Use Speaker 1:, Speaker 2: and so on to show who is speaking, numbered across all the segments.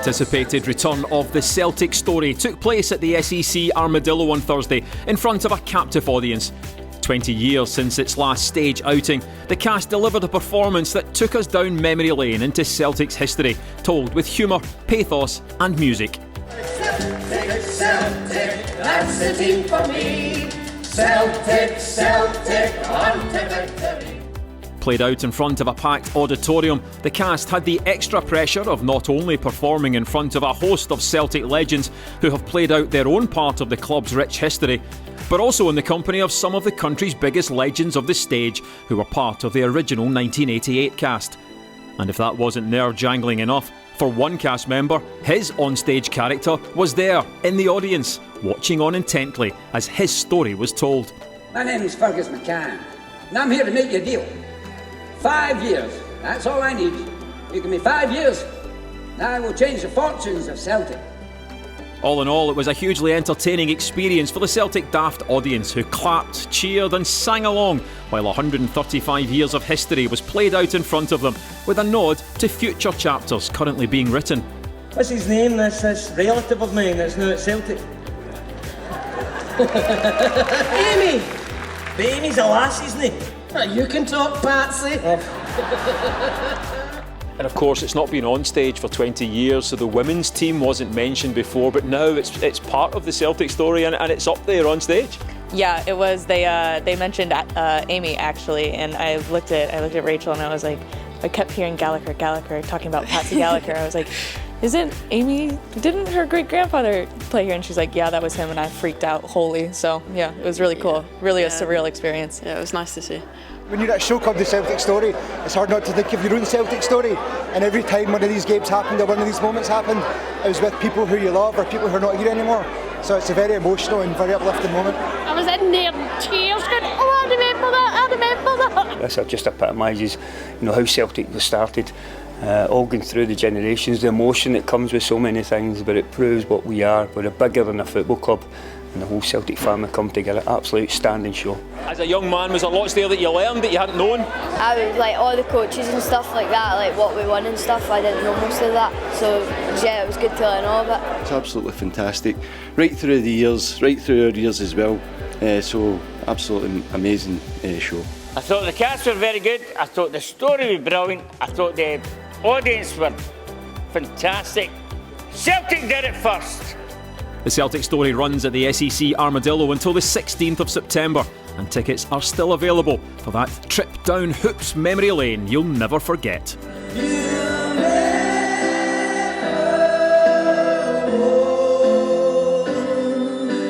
Speaker 1: anticipated return of the Celtic Story took place at the SEC Armadillo on Thursday in front of a captive audience. 20 years since its last stage outing, the cast delivered a performance that took us down memory lane into Celtic's history, told with humour, pathos and music.
Speaker 2: Celtic, Celtic, that's the team for me. Celtic, Celtic, on to victory.
Speaker 1: Played out in front of a packed auditorium, the cast had the extra pressure of not only performing in front of a host of Celtic legends who have played out their own part of the club's rich history, but also in the company of some of the country's biggest legends of the stage who were part of the original 1988 cast. And if that wasn't nerve-jangling enough, for one cast member, his onstage character was there, in the audience, watching on intently as his story was told.
Speaker 3: My name is Fergus McCann, and I'm here to make you a deal. 5 years, that's all I need. You give me 5 years, and I will change the fortunes of Celtic.
Speaker 1: All in all, it was a hugely entertaining experience for the Celtic Daft audience who clapped, cheered and sang along while 135 years of history was played out in front of them with a nod to future chapters currently being written.
Speaker 4: What's his name, this relative of mine that's now at Celtic? Amy! But Amy's a lass, isn't he?
Speaker 5: You can talk, Patsy.
Speaker 1: And of course, it's not been on stage for 20 years, so the women's team wasn't mentioned before, but now it's part of the Celtic Story and it's up there on stage.
Speaker 6: Yeah, it was. They mentioned Amy actually, and I looked at Rachel and I was like, I kept hearing Gallagher talking about Patsy Gallagher. I was like, isn't Amy? Didn't her great grandfather play here? And she's like, yeah, that was him, and I freaked out wholly. So yeah, it was really cool. Really a surreal experience.
Speaker 7: Yeah, it was nice to see.
Speaker 8: When you're at a show called The Celtic Story, it's hard not to think of your own Celtic story. And every time one of these games happened or one of these moments happened, it was with people who you love or people who are not here anymore. So it's a very emotional and very uplifting moment.
Speaker 9: I was in there in tears going, oh, I remember that.
Speaker 10: This just epitomises, how Celtic was started. All going through the generations, the emotion that comes with so many things, but it proves what we are. We're bigger than a football club, and the whole Celtic family come together. Absolute outstanding show. As a young man, was there lots there that you learned that you hadn't known?
Speaker 11: I was like all the coaches and stuff like that, like what we won and stuff. I didn't know most of that, so yeah, it was good to learn all of it.
Speaker 12: It's absolutely fantastic, right through the years, right through our years as well. So absolutely amazing show.
Speaker 13: I thought the cast were very good. I thought the story was brilliant. I thought the audience were fantastic. Celtic did it first.
Speaker 1: The Celtic Story runs at the SEC Armadillo until the 16th of September, and tickets are still available for that trip down Hoops memory lane you'll never forget.
Speaker 2: You'll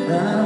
Speaker 2: never